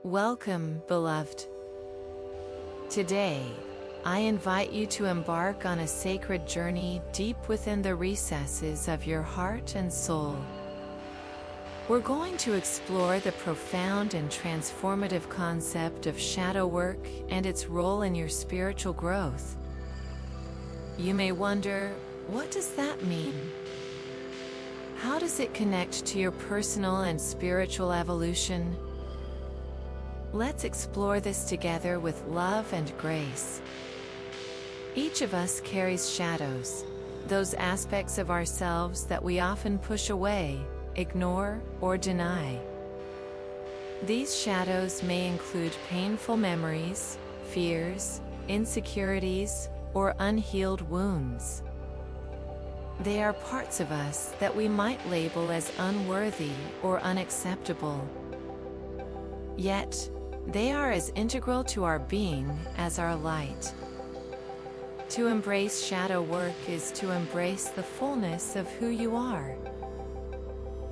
Welcome, beloved. Today, I invite you to embark on a sacred journey deep within the recesses of your heart and soul. We're going to explore the profound and transformative concept of shadow work and its role in your spiritual growth. You may wonder, what does that mean? How does it connect to your personal and spiritual evolution? Let's explore this together with love and grace. Each of us carries shadows, those aspects of ourselves that we often push away, ignore, or deny. These shadows may include painful memories, fears, insecurities, or unhealed wounds. They are parts of us that we might label as unworthy or unacceptable. Yet, they are as integral to our being as our light. To embrace shadow work is to embrace the fullness of who you are.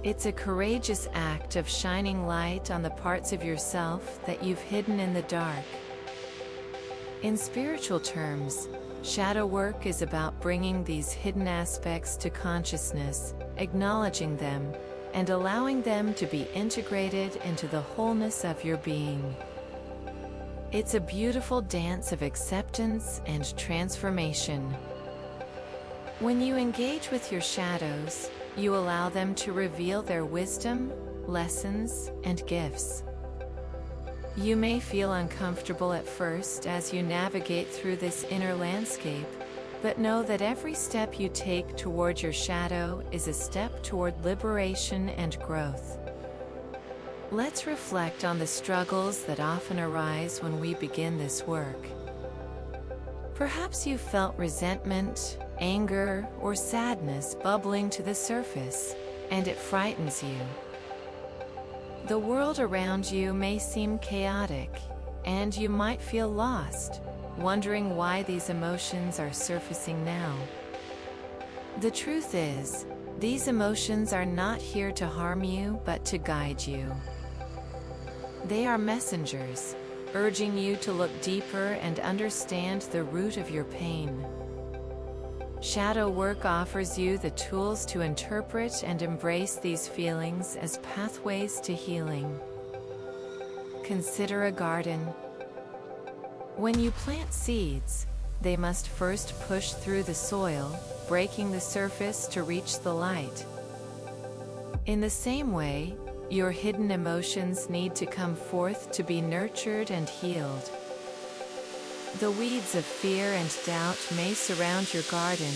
It's a courageous act of shining light on the parts of yourself that you've hidden in the dark. In spiritual terms, shadow work is about bringing these hidden aspects to consciousness, acknowledging them, and allowing them to be integrated into the wholeness of your being. It's a beautiful dance of acceptance and transformation. When you engage with your shadows, you allow them to reveal their wisdom, lessons, and gifts. You may feel uncomfortable at first as you navigate through this inner landscape, but know that every step you take toward your shadow is a step toward liberation and growth. Let's reflect on the struggles that often arise when we begin this work. Perhaps you felt resentment, anger, or sadness bubbling to the surface, and it frightens you. The world around you may seem chaotic, and you might feel lost, wondering why these emotions are surfacing now. The truth is, these emotions are not here to harm you but to guide you. They are messengers, urging you to look deeper and understand the root of your pain. Shadow work offers you the tools to interpret and embrace these feelings as pathways to healing. Consider a garden. When you plant seeds, they must first push through the soil, breaking the surface to reach the light. In the same way, your hidden emotions need to come forth to be nurtured and healed. The weeds of fear and doubt may surround your garden,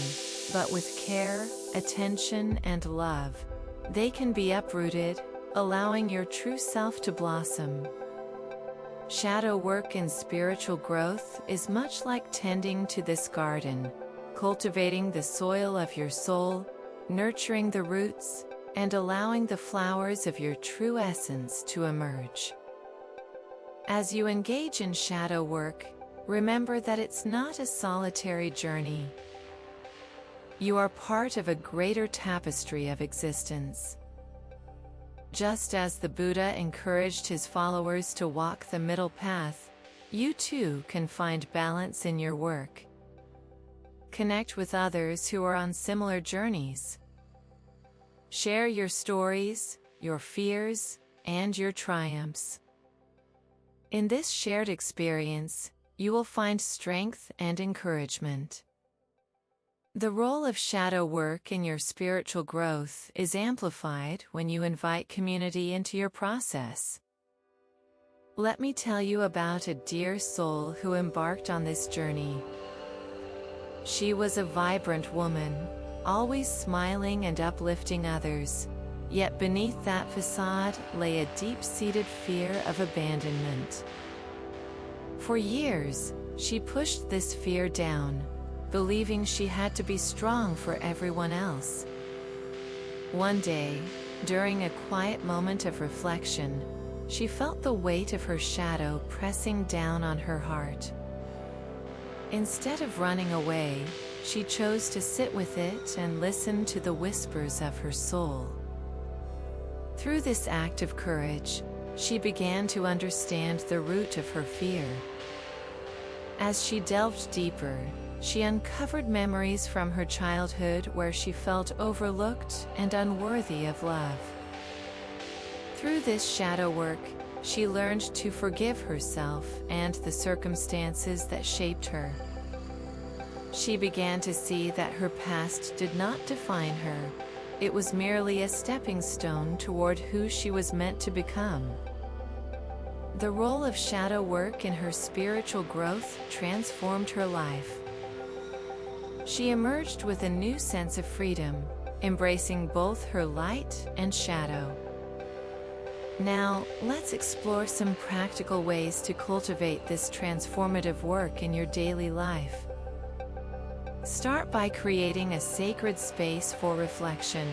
but with care, attention, and love, they can be uprooted, allowing your true self to blossom. Shadow work in spiritual growth is much like tending to this garden, cultivating the soil of your soul, nurturing the roots, and allowing the flowers of your true essence to emerge. As you engage in shadow work, remember that it's not a solitary journey. You are part of a greater tapestry of existence. Just as the Buddha encouraged his followers to walk the middle path, you too can find balance in your work. Connect with others who are on similar journeys. Share your stories, your fears, and your triumphs. In this shared experience, you will find strength and encouragement. The role of shadow work in your spiritual growth is amplified when you invite community into your process. Let me tell you about a dear soul who embarked on this journey. She was a vibrant woman, always smiling and uplifting others, yet beneath that facade lay a deep-seated fear of abandonment. For years, she pushed this fear down, believing she had to be strong for everyone else. One day, during a quiet moment of reflection, she felt the weight of her shadow pressing down on her heart. Instead of running away, she chose to sit with it and listen to the whispers of her soul. Through this act of courage, she began to understand the root of her fear. As she delved deeper, she uncovered memories from her childhood where she felt overlooked and unworthy of love. Through this shadow work, she learned to forgive herself and the circumstances that shaped her. She began to see that her past did not define her. It was merely a stepping stone toward who she was meant to become. The role of shadow work in her spiritual growth transformed her life. She emerged with a new sense of freedom, embracing both her light and shadow. Now, let's explore some practical ways to cultivate this transformative work in your daily life. Start by creating a sacred space for reflection.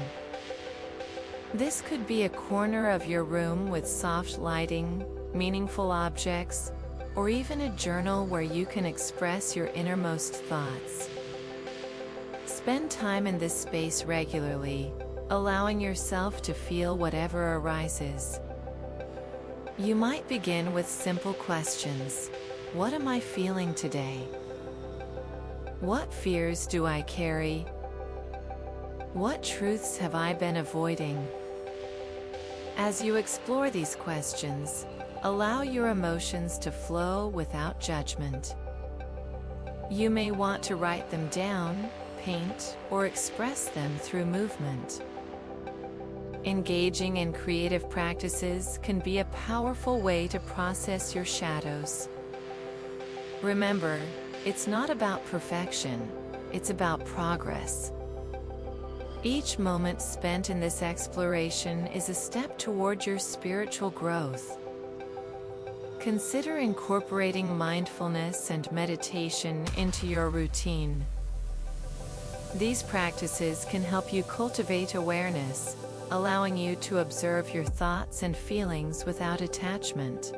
This could be a corner of your room with soft lighting, meaningful objects, or even a journal where you can express your innermost thoughts. Spend time in this space regularly, allowing yourself to feel whatever arises. You might begin with simple questions. What am I feeling today? What fears do I carry? What truths have I been avoiding? As you explore these questions, allow your emotions to flow without judgment. You may want to write them down, paint, or express them through movement. Engaging in creative practices can be a powerful way to process your shadows. Remember, it's not about perfection, it's about progress. Each moment spent in this exploration is a step toward your spiritual growth. Consider incorporating mindfulness and meditation into your routine. These practices can help you cultivate awareness, allowing you to observe your thoughts and feelings without attachment.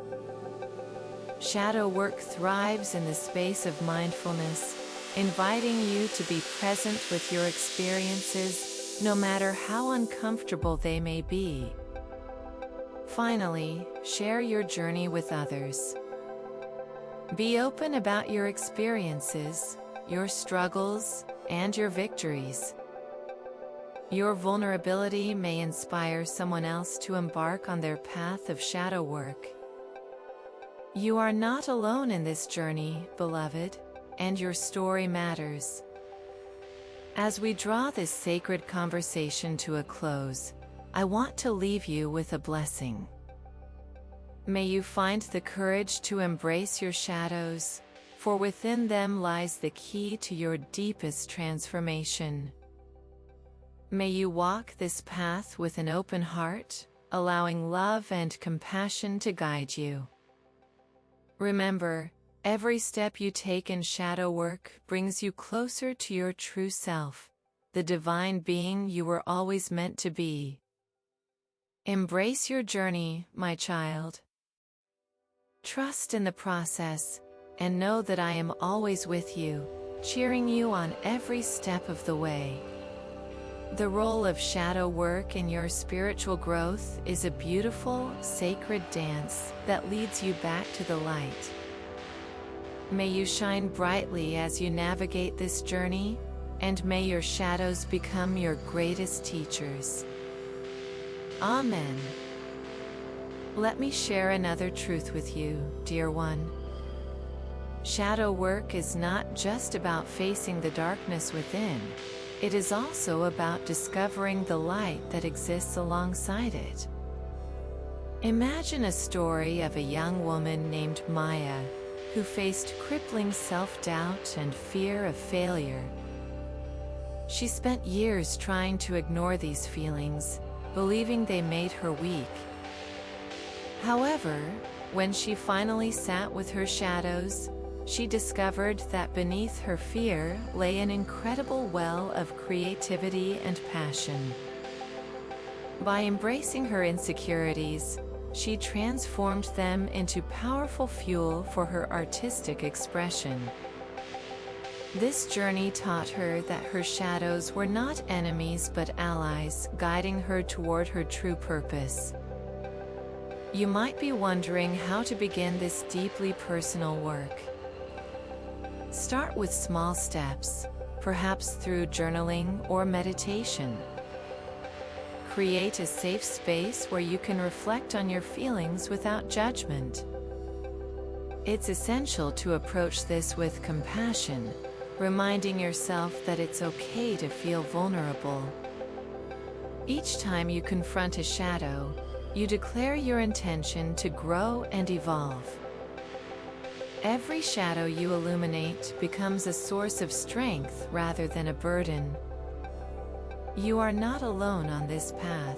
Shadow work thrives in the space of mindfulness, inviting you to be present with your experiences, no matter how uncomfortable they may be. Finally, share your journey with others. Be open about your experiences, your struggles, and your victories. Your vulnerability may inspire someone else to embark on their path of shadow work. You are not alone in this journey, beloved, and your story matters. As we draw this sacred conversation to a close, I want to leave you with a blessing. May you find the courage to embrace your shadows, for within them lies the key to your deepest transformation. May you walk this path with an open heart, allowing love and compassion to guide you. Remember, every step you take in shadow work brings you closer to your true self, the divine being you were always meant to be. Embrace your journey, my child. Trust in the process, and know that I am always with you, cheering you on every step of the way. The role of shadow work in your spiritual growth is a beautiful, sacred dance that leads you back to the light. May you shine brightly as you navigate this journey, and may your shadows become your greatest teachers. Amen. Let me share another truth with you, dear one. Shadow work is not just about facing the darkness within. It is also about discovering the light that exists alongside it. Imagine a story of a young woman named Maya, who faced crippling self-doubt and fear of failure. She spent years trying to ignore these feelings, believing they made her weak. However, when she finally sat with her shadows, she discovered that beneath her fear lay an incredible well of creativity and passion. By embracing her insecurities, she transformed them into powerful fuel for her artistic expression. This journey taught her that her shadows were not enemies but allies, guiding her toward her true purpose. You might be wondering how to begin this deeply personal work. Start with small steps, perhaps through journaling or meditation. Create a safe space where you can reflect on your feelings without judgment. It's essential to approach this with compassion, reminding yourself that it's okay to feel vulnerable. Each time you confront a shadow, you declare your intention to grow and evolve. Every shadow you illuminate becomes a source of strength rather than a burden. You are not alone on this path.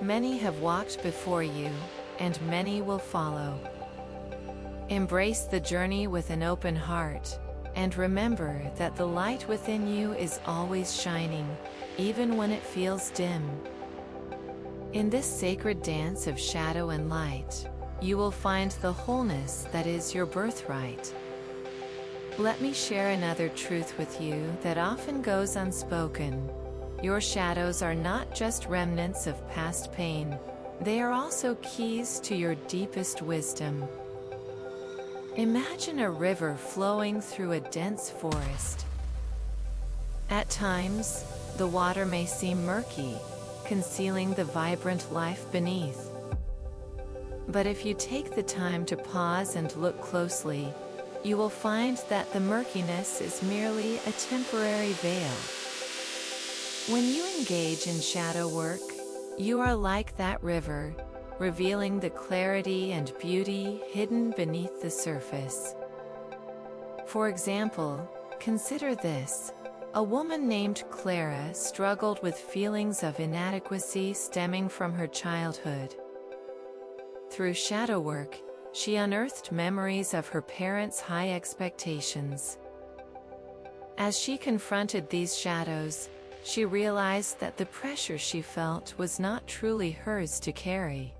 Many have walked before you, and many will follow. Embrace the journey with an open heart, and remember that the light within you is always shining, even when it feels dim. In this sacred dance of shadow and light, you will find the wholeness that is your birthright. Let me share another truth with you that often goes unspoken. Your shadows are not just remnants of past pain, they are also keys to your deepest wisdom. Imagine a river flowing through a dense forest. At times, the water may seem murky, concealing the vibrant life beneath. But if you take the time to pause and look closely, you will find that the murkiness is merely a temporary veil. When you engage in shadow work, you are like that river, revealing the clarity and beauty hidden beneath the surface. For example, consider this. A woman named Clara struggled with feelings of inadequacy stemming from her childhood. Through shadow work, she unearthed memories of her parents' high expectations. As she confronted these shadows, she realized that the pressure she felt was not truly hers to carry.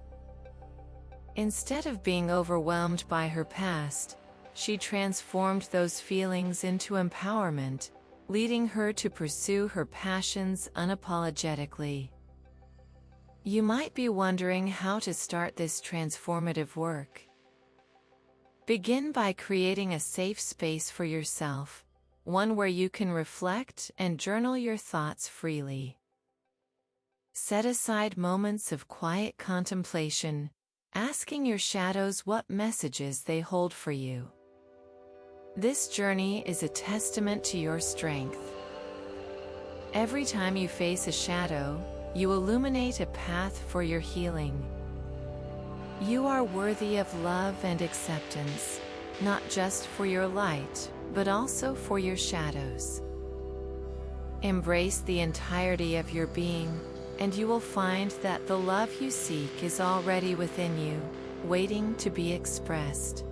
Instead of being overwhelmed by her past, she transformed those feelings into empowerment, leading her to pursue her passions unapologetically. You might be wondering how to start this transformative work. Begin by creating a safe space for yourself, one where you can reflect and journal your thoughts freely. Set aside moments of quiet contemplation, asking your shadows what messages they hold for you. This journey is a testament to your strength. Every time you face a shadow, you illuminate a path for your healing. You are worthy of love and acceptance, not just for your light, but also for your shadows. Embrace the entirety of your being, and you will find that the love you seek is already within you, waiting to be expressed.